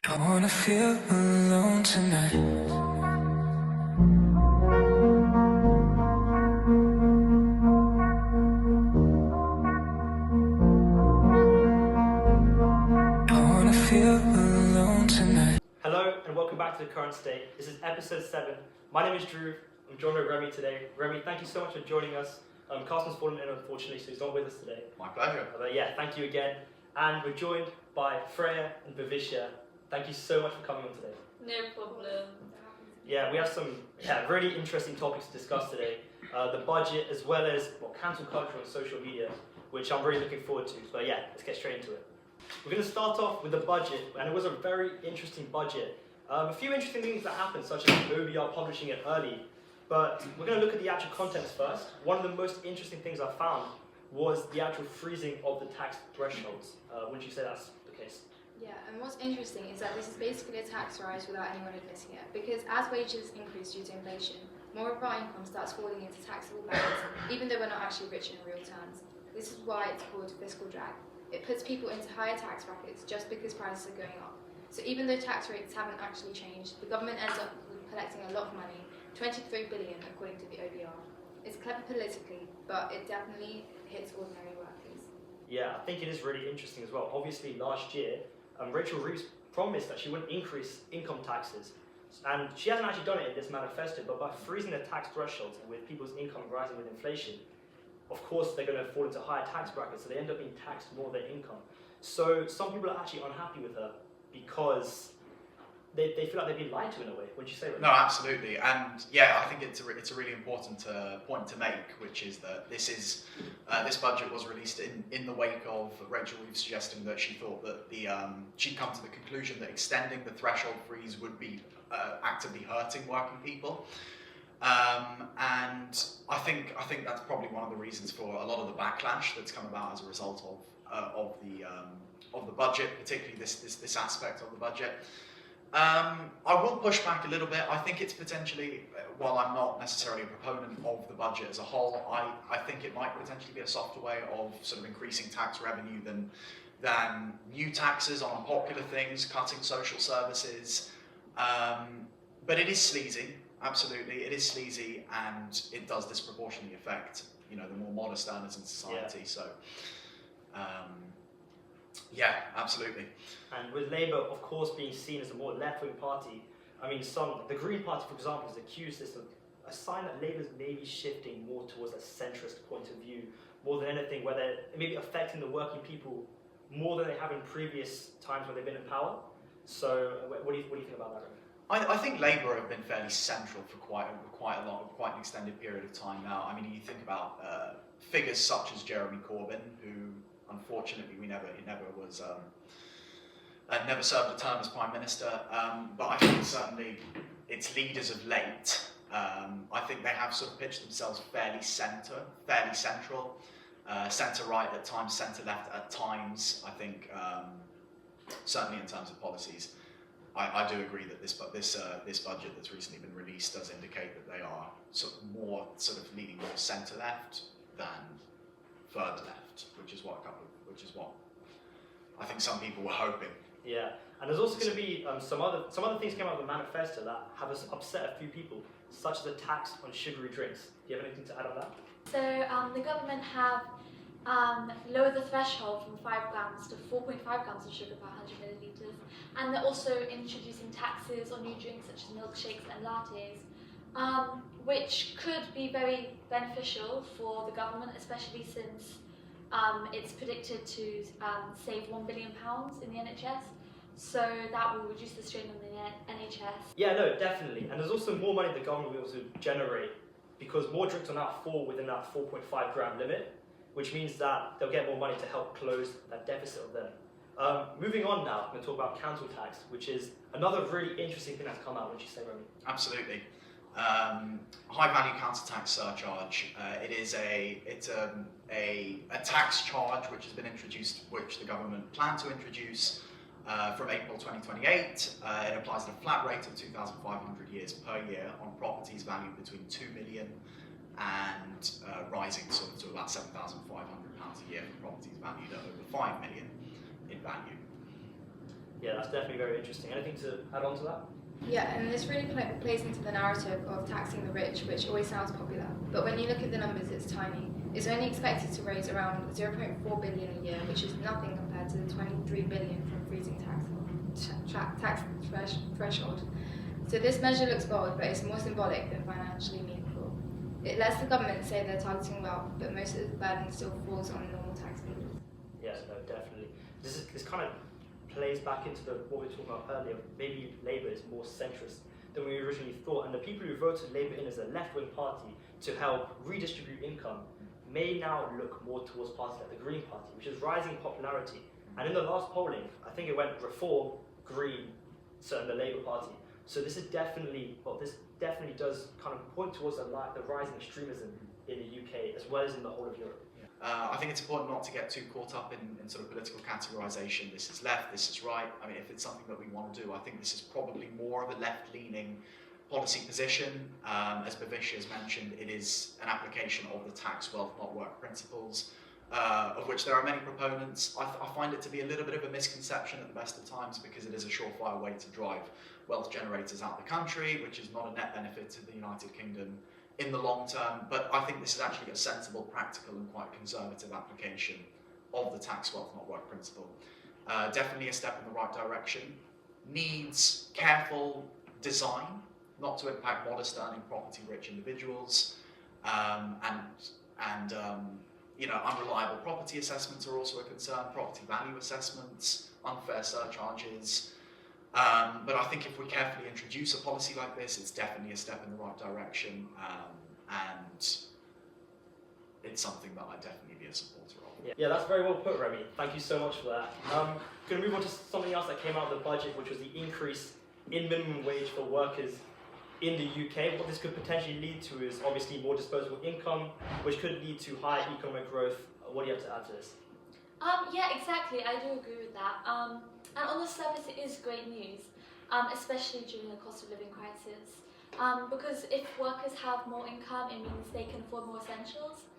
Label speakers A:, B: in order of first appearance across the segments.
A: Don't wanna feel alone tonight. Don't wanna feel alone tonight.
B: Hello and welcome back to The Current State. This is episode 7. My name is Drew. I'm joined by Remy today. Remy, thank you so much for joining us. Carsten's fallen in unfortunately, so he's not with us today.
C: My pleasure.
B: But yeah, thank you again. And we're joined by Freya and Bhavisha. Thank you so much for coming on today.
D: No problem.
B: Yeah, we have some really interesting topics to discuss today. The budget as well as cancel culture on social media, which I'm really looking forward to. So yeah, let's get straight into it. We're going to start off with the budget, and it was a very interesting budget. A few interesting things that happened, such as OBR publishing it early, but we're going to look at the actual contents first. One of the most interesting things I found was the actual freezing of the tax thresholds. Wouldn't you say that's the case?
D: Yeah, and what's interesting is that this is basically a tax rise without anyone admitting it. Because as wages increase due to inflation, more of our income starts falling into taxable bands, even though we're not actually rich in real terms. This is why it's called fiscal drag. It puts people into higher tax brackets just because prices are going up. So even though tax rates haven't actually changed, the government ends up collecting a lot of money, 23 billion according to the OBR. It's clever politically, but it definitely hits ordinary workers.
B: Yeah, I think it is really interesting as well. Obviously, last year, Rachel Reeves promised that she wouldn't increase income taxes. And she hasn't actually done it in this manifesto, but by freezing the tax thresholds and with people's income rising with inflation, of course they're going to fall into higher tax brackets, so they end up being taxed more than their income. So some people are actually unhappy with her because they feel like they've been lied to in a way. Wouldn't you say, Rachel?
C: No, absolutely, and yeah, I think it's a really important point to make, which is that this budget was released in the wake of Rachel Reeves suggesting that she thought that she'd come to the conclusion that extending the threshold freeze would be actively hurting working people, and I think that's probably one of the reasons for a lot of the backlash that's come about as a result of the budget, particularly this aspect of the budget. I will push back a little bit. I think it's potentially, while I'm not necessarily a proponent of the budget as a whole, I think it might potentially be a softer way of sort of increasing tax revenue than new taxes on unpopular things, cutting social services. But it is sleazy, absolutely. It is sleazy, and it does disproportionately affect, the more modest earners in society.
B: Yeah.
C: So, yeah, absolutely.
B: And with Labour, of course, being seen as a more left-wing party, I mean, the Green Party, for example, has accused this of a sign that Labour's maybe shifting more towards a centrist point of view, more than anything, where they're maybe affecting the working people more than they have in previous times when they've been in power. So, what do you think about that, Remy?
C: I think Labour have been fairly central for quite an extended period of time now. I mean, you think about figures such as Jeremy Corbyn, who unfortunately he never served a term as Prime Minister. But I think certainly its leaders of late, I think they have sort of pitched themselves fairly central, centre-right at times, centre-left at times. I think certainly in terms of policies, I do agree that this budget that's recently been released does indicate that they are more leaning more centre-left than further left, which is what I think some people were hoping.
B: Yeah, and there's also going to be some other things came out of the manifesto that have upset a few people, such as a tax on sugary drinks. Do you have anything to add on that?
E: So the government have lowered the threshold from 5 grams to 4.5 grams of sugar per 100 millilitres, and they're also introducing taxes on new drinks such as milkshakes and lattes, which could be very beneficial for the government, especially since it's predicted to save £1 billion in the NHS. So that will reduce the strain on the NHS.
B: Yeah, no, definitely. And there's also more money the government will also generate because more drinks will now fall within that 4.5 gram limit, which means that they'll get more money to help close that deficit of them. Moving on now, I'm going to talk about council tax, which is another really interesting thing that's come out. Would you say, Remy?
C: Absolutely. High value council tax surcharge. It's a tax charge which has been introduced, which the government planned to introduce from April 2028. It applies at a flat rate of 2,500 years per year on properties valued between 2 million and rising to about £7,500 a year for properties valued at over 5 million in value.
B: Yeah, that's definitely very interesting. Anything to add on to that?
D: Yeah, and this really plays into the narrative of taxing the rich, which always sounds popular. But when you look at the numbers, it's tiny. It's only expected to raise around 0.4 billion a year, which is nothing compared to the 23 billion from freezing tax threshold. So this measure looks bold, but it's more symbolic than financially meaningful. It lets the government say they're targeting wealth, but most of the burden still falls on normal taxpayers.
B: Yes, no, definitely. This kind of plays back into what we were talking about earlier. Maybe Labour is more centrist than we originally thought, and the people who voted Labour in as a left-wing party to help redistribute income may now look more towards parties like the Green Party, which is rising in popularity. And in the last polling, I think it went Reform, Green, so and the Labour Party. So this definitely does kind of point towards the rising extremism in the UK as well as in the whole of Europe.
C: I think it's important not to get too caught up in sort of political categorization. This is left, this is right. I mean, if it's something that we want to do, I think this is probably more of a left-leaning policy position. As Bhavish has mentioned, it is an application of the tax wealth not work principles, of which there are many proponents. I find it to be a little bit of a misconception at the best of times because it is a surefire way to drive wealth generators out of the country, which is not a net benefit to the United Kingdom in the long term. But I think this is actually a sensible, practical and quite conservative application of the tax wealth not work principle. Definitely a step in the right direction. Needs careful design, not to impact modest earning property rich individuals, and unreliable property assessments are also a concern, property value assessments, unfair surcharges. But I think if we carefully introduce a policy like this, it's definitely a step in the right direction, and it's something that I'd definitely be a supporter of.
B: Yeah, that's very well put, Remy. Thank you so much for that. Going to move on to something else that came out of the budget, which was the increase in minimum wage for workers in the UK. What this could potentially lead to is obviously more disposable income, which could lead to higher economic growth. What do you have to add to this?
E: Yeah, exactly. I do agree with that. And on the surface, it is great news, especially during the cost of living crisis. Because if workers have more income, it means they can afford more essentials.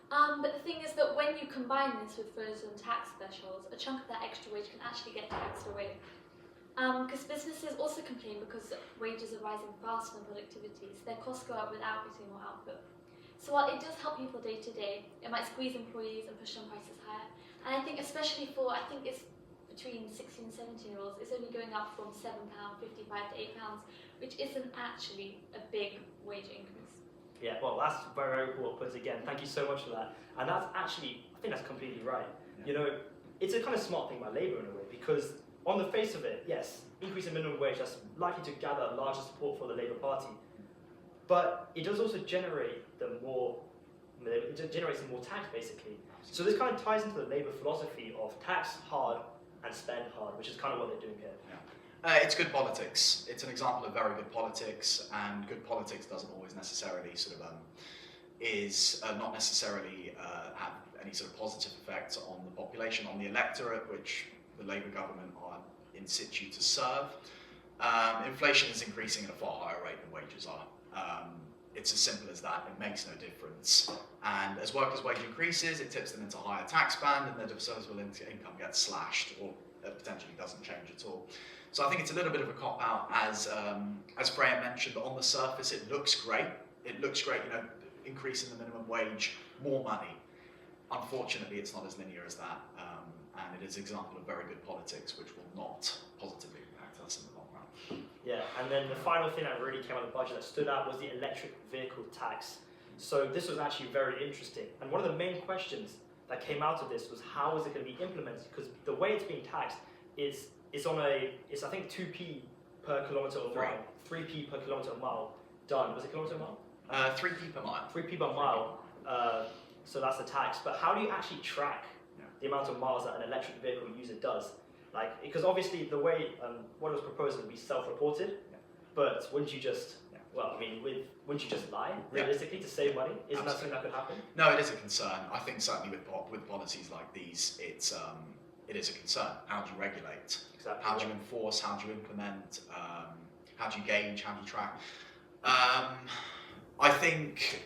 E: But the thing is that when you combine this with frozen tax thresholds, a chunk of that extra wage can actually get taxed away. Because businesses also complain because wages are rising faster than productivity, so their costs go up without getting more output. So while it does help people day to day, it might squeeze employees and push on prices higher. And I think especially for, I think it's between 16 and 17-year-olds, it's only going up from £7.55 to £8, which isn't actually a big wage increase.
B: Yeah, well, that's very, very cool put again. Thank you so much for that. And that's actually, I think that's completely right.
C: Yeah.
B: You know, it's a kind of smart thing by Labour in a way, because on the face of it, yes, increase in minimum wage, that's likely to gather larger support for the Labour Party. But it does also generate it generates more tax, basically. So this kind of ties into the Labour philosophy of tax hard and spend hard, which is kind of what they're doing here.
C: It's good politics. It's an example of very good politics, and good politics doesn't always necessarily not necessarily have any sort of positive effect on the population, on the electorate, which the Labour government are in situ to serve. Inflation is increasing at a far higher rate than wages are. It's as simple as that. It makes no difference. And as workers' wage increases, it tips them into a higher tax band, and their disposable income gets slashed, or potentially doesn't change at all. So I think it's a little bit of a cop-out, as Freya mentioned. On the surface, it looks great. It looks great, increasing the minimum wage, more money. Unfortunately, it's not as linear as that, and it is an example of very good politics, which will not positively impact us in the long run.
B: Yeah, and then the final thing that really came out of the budget that stood out was the electric vehicle tax. So this was actually very interesting. And one of the main questions that came out of this was how is it going to be implemented? Because the way it's being taxed is it's I think 2p per kilometre or mile, 3p per kilometre or mile done. Was it kilometre or mile?
C: 3p per mile.
B: 3p per mile. So that's the tax. But how do you actually track the amount of miles that an electric vehicle user does? Because obviously the way what was proposed would be self-reported, but wouldn't you just wouldn't you just lie realistically to save money? Isn't that something that could happen?
C: No, it is a concern. I think certainly with policies like these, it is a concern. How do you regulate?
B: Exactly.
C: How do you enforce? How do you implement? How do you gauge? How do you track? I think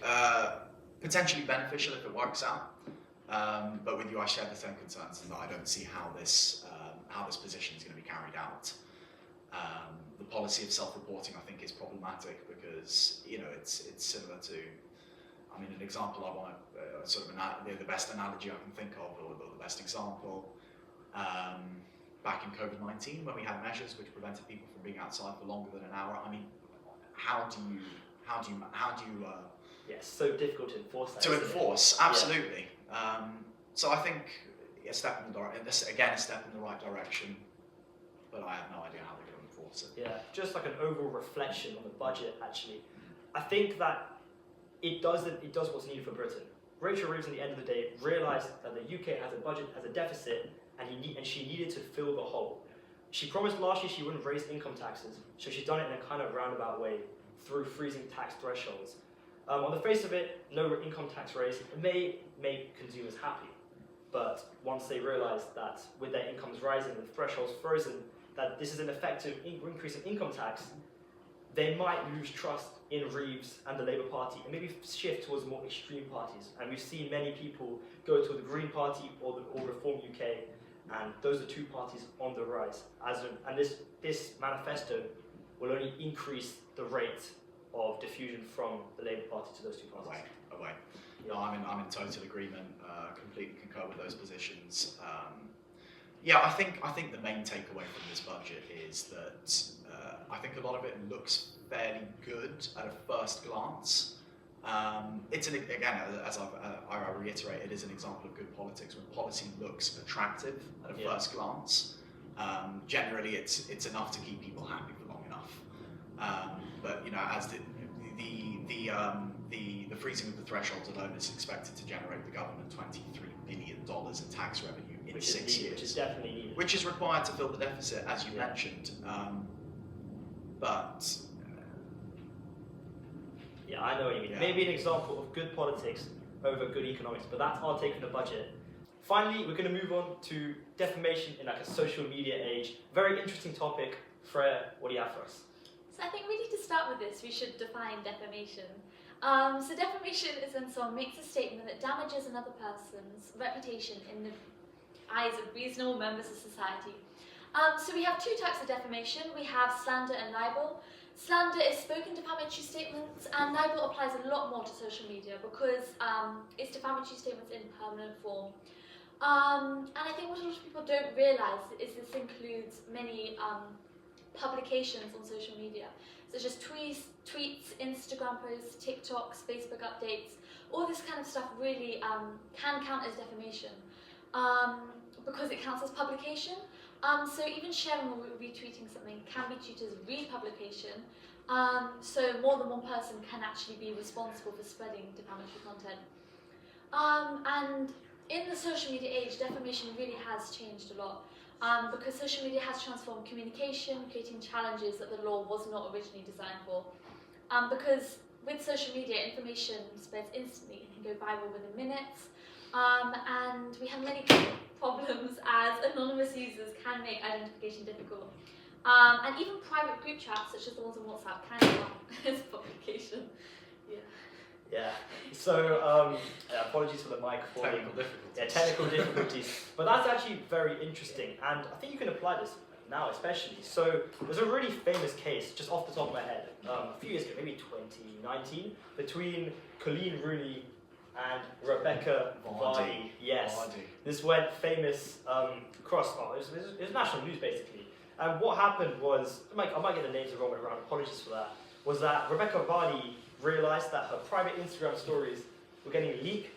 C: potentially beneficial if it works out. But with you, I share the same concerns, and I don't see how this this position is going to be carried out. The policy of self-reporting, I think, is problematic because it's similar to, I mean, an example I want to sort of the best analogy I can think of, or the best example. Back in COVID-19, when we had measures which prevented people from being outside for longer than an hour, I mean, how do you
B: Yeah, it's so difficult to enforce that.
C: to
B: isn't it?
C: enforce? Absolutely. So I think a step in the right direction, but I have no idea how they're going to enforce it.
B: Yeah, just like an overall reflection on the budget. Actually, I think that it does what's needed for Britain. Rachel Reeves, at the end of the day, realised that the UK has a deficit, and she needed to fill the hole. She promised last year she wouldn't raise income taxes, so she's done it in a kind of roundabout way through freezing tax thresholds. On the face of it, no income tax raise may make consumers happy, but once they realise that with their incomes rising and thresholds frozen, that this is an effective increase in income tax, they might lose trust in Reeves and the Labour Party and maybe shift towards more extreme parties. And we've seen many people go to the Green Party or Reform UK, and those are two parties on the rise. And this manifesto will only increase the rate of diffusion from the Labour Party to those two parties.
C: Away.
B: Yeah.
C: No, I'm in total agreement. Completely concur with those positions. I think the main takeaway from this budget is that I think a lot of it looks fairly good at a first glance. Again, as I reiterate, it is an example of good politics when policy looks attractive at a first glance. Generally, it's enough to keep people happy for long enough. But as the freezing of the thresholds alone is expected to generate the government $23 billion in tax revenue in 6 years,
B: which is definitely needed.
C: which is required to fill the deficit, as you mentioned. But
B: yeah, I know what you mean.
C: Yeah.
B: Maybe an example of good politics over good economics, but that's our take on the budget. Finally, we're going to move on to defamation in like a social media age. Very interesting topic. Freya, what do you have for us?
E: So I think really to start with this, we should define defamation. So defamation is when someone makes a statement that damages another person's reputation in the eyes of reasonable members of society. So we have two types of defamation. We have slander and libel. Slander is spoken defamatory statements, and libel applies a lot more to social media because it's defamatory statements in permanent form. And I think what a lot of people don't realise is this includes many publications on social media, such as tweets, Instagram posts, TikToks, Facebook updates. All this kind of stuff really can count as defamation because it counts as publication. So even sharing or retweeting something can be treated as republication. So more than one person can actually be responsible for spreading defamatory content. And in the social media age, defamation really has changed a lot. Because social media has transformed communication, creating challenges that the law was not originally designed for. Because with social media, information spreads instantly and can go viral within minutes. And we have many problems as anonymous users can make identification difficult. And even private group chats, such as the ones on WhatsApp, can count as publication.
B: Yeah. So apologies for the mic falling.
C: technical difficulties.
B: Yeah, technical difficulties. But that's actually very interesting, and I think you can apply this now especially. So there's a really famous case, just off the top of my head, a few years ago, maybe 2019, between Colleen Rooney and Rebecca Vardy. Yes.
C: Vardy.
B: This went famous across, it was national news basically. And what happened was, I might get the names the wrong way around, apologies for that, was that Rebecca Vardy realised that her private Instagram stories were getting leaked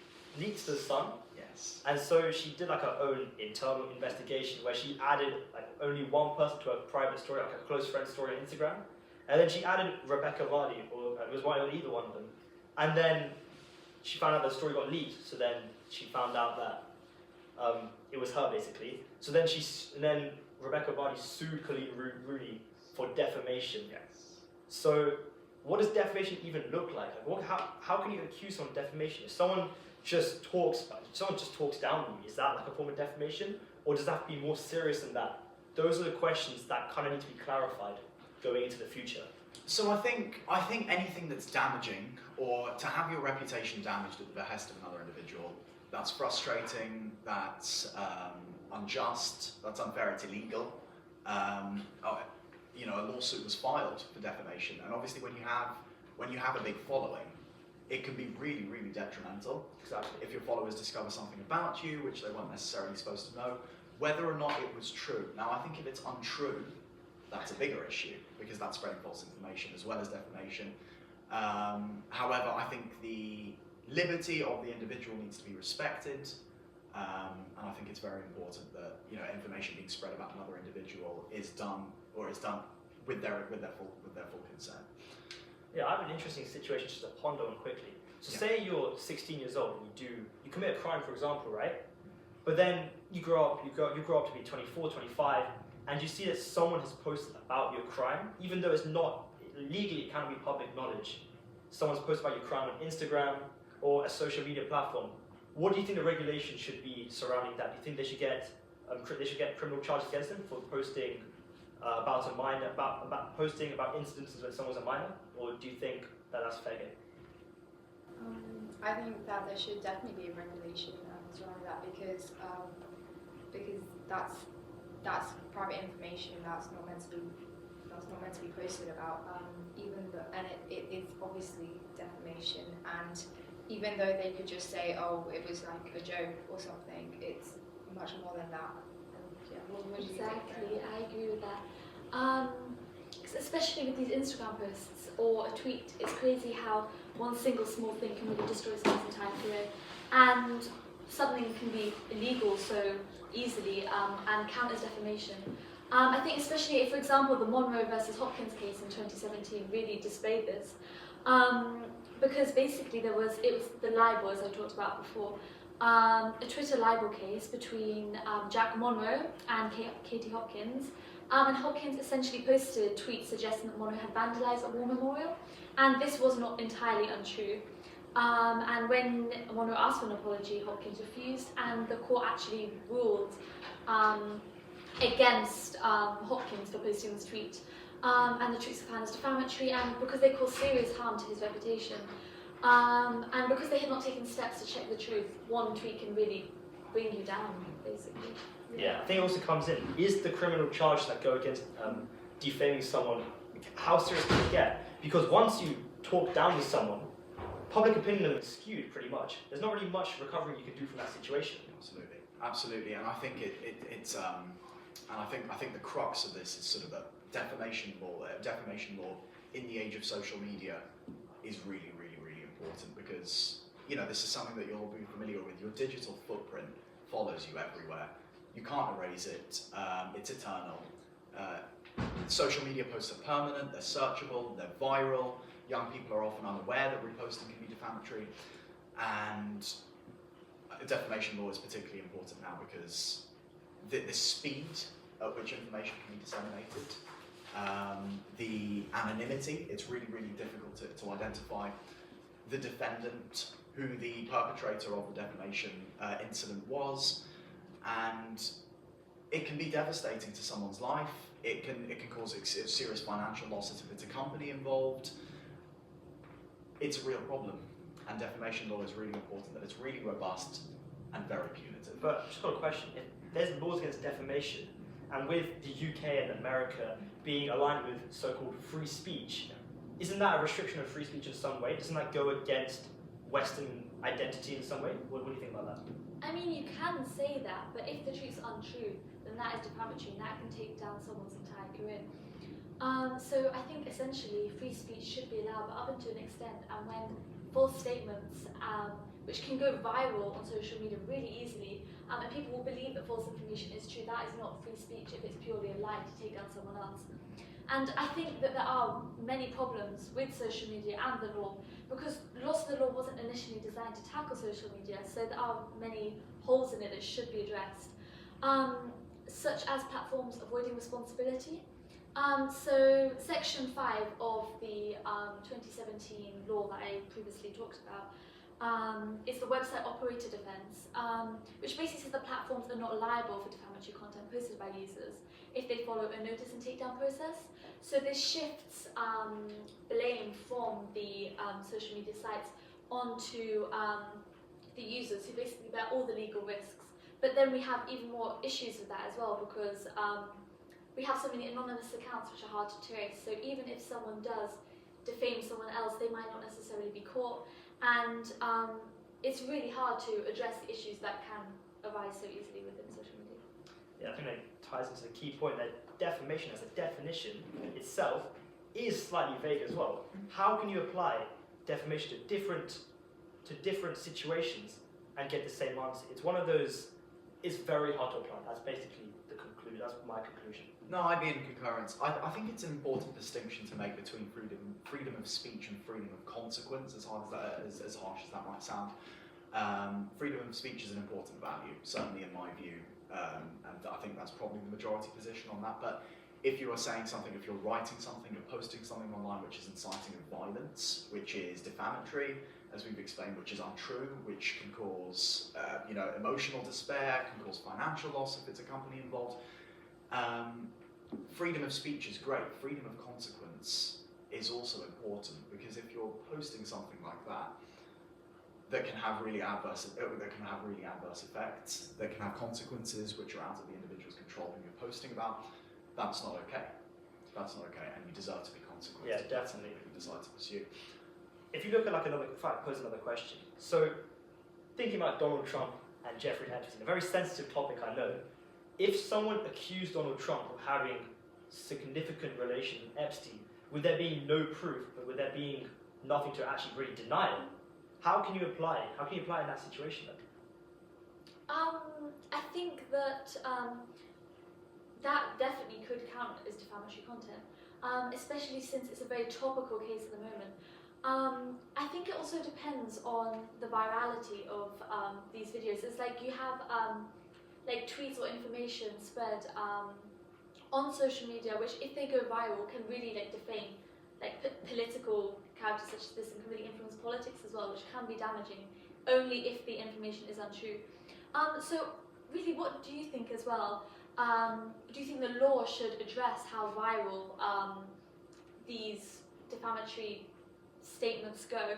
B: to the Sun.
C: Yes.
B: And so she did like her own internal investigation where she added like only one person to her private story, like a close friend story on Instagram. And then she added Rebecca Vardy, or it was either one of them. And then she found out the story got leaked, so then she found out that it was her basically. So then then Rebecca Vardy sued Colleen Rooney for defamation.
C: Yes.
B: So what does defamation even look like? How can you accuse someone of defamation? If someone just talks down on you, is that like a form of defamation? Or does that have to be more serious than that? Those are the questions that kind of need to be clarified going into the future.
C: So I think anything that's damaging, or to have your reputation damaged at the behest of another individual, that's frustrating. That's unjust, that's unfair, it's illegal. You know, a lawsuit was filed for defamation, and obviously when you have a big following, it can be really, really detrimental.
B: Exactly.
C: If your followers discover something about you which they weren't necessarily supposed to know, whether or not it was true. Now, I think if it's untrue, that's a bigger issue, because that's spreading false information as well as defamation. However, I think the liberty of the individual needs to be respected, and I think it's very important that, you know, information being spread about another individual is done with their full consent.
B: Yeah, I have an interesting situation just to ponder on quickly. So
C: Yeah.
B: say you're 16 years old and you commit a crime, for example, right? But then you grow up to be 24, 25, and you see that someone has posted about your crime, even though it's not legally, it can't be public knowledge. Someone's posted about your crime on Instagram or a social media platform. What do you think the regulation should be surrounding that? Do you think they should get criminal charges against them for posting about a minor, about posting about incidences when someone's a minor, or do you think that that's fair game?
D: I think that there should definitely be a regulation surrounding that, because that's private information that's not meant to be posted about. It is obviously defamation, and even though they could just say, oh, it was like a joke or something, it's much more than that. Yeah, what do you think?
E: Exactly, I agree with that. 'Cause especially with these Instagram posts or a tweet, it's crazy how one single small thing can really destroy someone's entire career, and something can be illegal so easily and count as defamation. I think especially, for example, the Monroe versus Hopkins case in 2017 really displayed this, because basically it was the libel, as I talked about before, a Twitter libel case between Jack Monroe and Katie Hopkins. And Hopkins essentially posted a tweet suggesting that Monroe had vandalised a war memorial, and this was not entirely untrue. And when Monroe asked for an apology, Hopkins refused, and the court actually ruled against Hopkins for posting this tweet. And the tweets were found as defamatory, and because they caused serious harm to his reputation, and because they had not taken steps to check the truth, one tweet can really bring you down, basically.
B: Yeah, I think it also comes in, is the criminal charge that go against defaming someone, how serious can it get? Because once you talk down to someone, public opinion is skewed pretty much. There's not really much recovery you can do from that situation.
C: Absolutely, and I think it's and I think the crux of this is sort of that defamation law. Defamation law in the age of social media is really important, because, you know, this is something that you'll be familiar with. Your digital footprint follows you everywhere. You can't erase it. It's eternal. Social media posts are permanent. They're searchable. They're viral. Young people are often unaware that reposting can be defamatory, and defamation law is particularly important now because the speed at which information can be disseminated, the anonymity, it's really difficult to identify the defendant, who the perpetrator of the defamation incident was, and it can be devastating to someone's life. It can cause serious financial losses if it's a company involved. It's a real problem, and defamation law is really important, that it's really robust and very punitive.
B: But I've just got a question. If there's laws against defamation, and with the UK and America being aligned with so-called free speech, isn't that a restriction of free speech in some way? Doesn't that go against Western identity in some way? What do you think about that?
E: I mean, you can say that, but if the truth's untrue, then that is defamatory, and that can take down someone's entire career. So I think essentially free speech should be allowed, but up until an extent, and when false statements, which can go viral on social media really easily, and people will believe that false information is true, that is not free speech if it's purely a lie to take down someone else. And I think that there are many problems with social media and the law, because Lost the Law wasn't initially designed to tackle social media, so there are many holes in it that should be addressed, such as platforms avoiding responsibility. So Section 5 of the 2017 law that I previously talked about is the website operator defence, which basically says that platforms are not liable for defamatory content posted by users if they follow a notice and takedown process. So this shifts blame from the social media sites onto the users, who basically bear all the legal risks But then we have even more issues with that as well, because we have so many anonymous accounts which are hard to trace. So even if someone does defame someone else, they might not necessarily be caught. And it's really hard to address the issues that can arise so easily within social media.
B: Yeah, I think that ties into the key point that defamation as a definition itself is slightly vague as well. How can you apply defamation to different situations and get the same answer? It's one of those, it's very hard to apply. That's basically that's my conclusion.
C: No, I'd be in concurrence. I think it's an important distinction to make between freedom of speech and freedom of consequence, as harsh as that might sound. Freedom of speech is an important value, certainly in my view, and I think that's probably the majority position on that. But if you are saying something, if you're writing something, you're posting something online which is inciting of violence, which is defamatory, as we've explained, which is untrue, which can cause emotional despair, can cause financial loss if it's a company involved. Freedom of speech is great. Freedom of consequence is also important, because if you're posting something like that can have really adverse effects, that can have consequences which are out of the individual's control and you're posting about, that's not okay. That's not okay, and you deserve to be consequenced.
B: Yeah, definitely.
C: If you decide to pursue.
B: If you look at pose another question. So, thinking about Donald Trump and Jeffrey Epstein, a very sensitive topic, I know. If someone accused Donald Trump of having significant relations with Epstein, would there be no proof, but would there be nothing to actually really deny it? How can you apply it? How can you apply it in that situation then?
E: I think that that definitely could count as defamatory content, especially since it's a very topical case at the moment. I think it also depends on the virality of these videos. It's like you have like tweets or information spread on social media, which if they go viral can really like defame like political characters such as this, and can really influence politics as well, which can be damaging only if the information is untrue. So really, what do you think as well? Do you think the law should address how viral these defamatory statements go?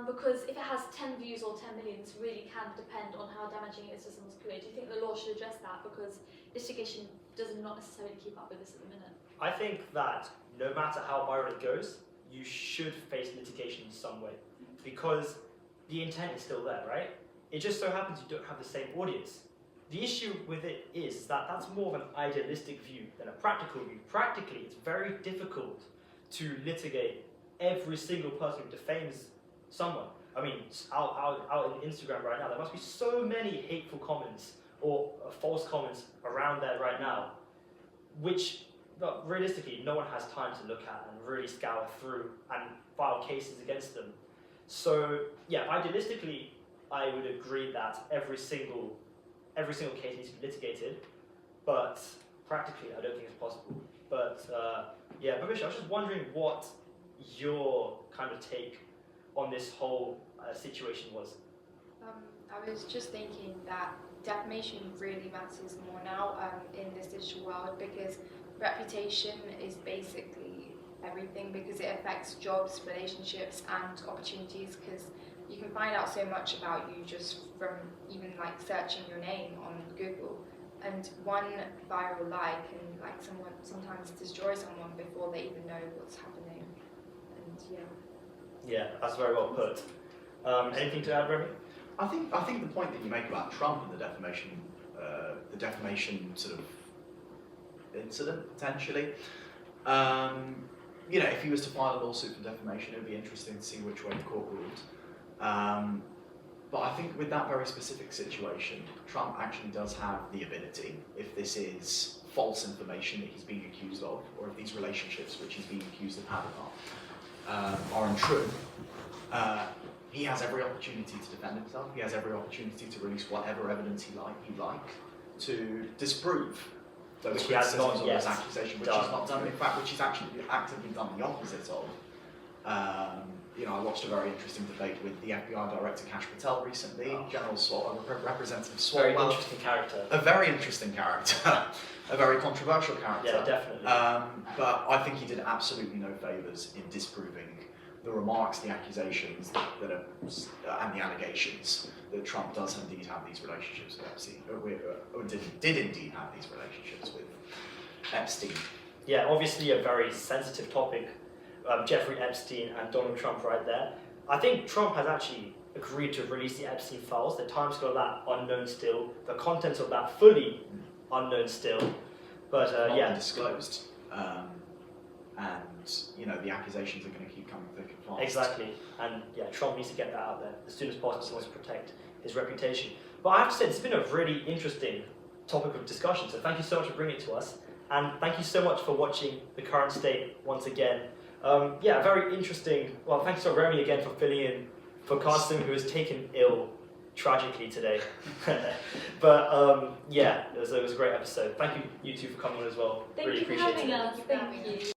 E: Because if it has 10 views or 10 million, this really can depend on how damaging it is to someone's career. Do you think the law should address that? Because litigation does not necessarily keep up with this at the minute.
B: I think that no matter how viral it goes, you should face litigation in some way, because the intent is still there, right? It just so happens you don't have the same audience. The issue with it is that that's more of an idealistic view than a practical view. Practically, it's very difficult to litigate every single person who defames someone. I mean, out in Instagram right now, there must be so many hateful comments or false comments around there right now, which realistically no one has time to look at and really scour through and file cases against them. So yeah, idealistically, I would agree that every single case needs to be litigated, but practically, I don't think it's possible. But yeah, Bhavish, I was just wondering what your kind of take on this whole situation was.
D: I was just thinking that defamation really matters more now in this digital world, because reputation is basically everything, because it affects jobs, relationships, and opportunities, because you can find out so much about you just from even like searching your name on Google, and one viral lie can like sometimes destroy someone before they even know what's happening. And
B: yeah, that's very well put. Anything to add, Remy?
C: I think the point that you make about Trump and the defamation sort of incident potentially. If he was to file a lawsuit for defamation, it would be interesting to see which way the court ruled. But I think with that very specific situation, Trump actually does have the ability, if this is false information that he's being accused of, or if these relationships which he's being accused of having are untrue, he has every opportunity to defend himself. He has every opportunity to release whatever evidence he'd like to disprove those criticisms or those accusations, which he's not done. In fact, which he's actually actively done the opposite of. I watched a very interesting debate with the FBI Director Kash Patel recently, General Representative Swalwell.
B: Very interesting character.
C: A very interesting character, a very controversial character.
B: Yeah, definitely.
C: But I think he did absolutely no favours in disproving the remarks, the accusations that are, and the allegations that Trump does indeed have these relationships with Epstein, or did indeed have these relationships with Epstein.
B: Yeah, obviously a very sensitive topic. Jeffrey Epstein and Donald Trump right there. I think Trump has actually agreed to release the Epstein files. The timescale of that unknown still. The contents of that fully unknown still. But
C: Not
B: yeah,
C: been disclosed, and the accusations are going to keep coming thick and fast.
B: exactly. And yeah, Trump needs to get that out there as soon as possible. He wants to protect his reputation. But I have to say, it's been a really interesting topic of discussion. So thank you so much for bringing it to us, and thank you so much for watching The Current State once again. Yeah, very interesting. Well, thanks to Remy again for filling in for Carsten, who was taken ill tragically today. But yeah, it was a great episode. Thank you, you two, for coming on as well.
E: Thank
B: really
E: you for
B: appreciate
E: having
B: it.
E: us. Thank you.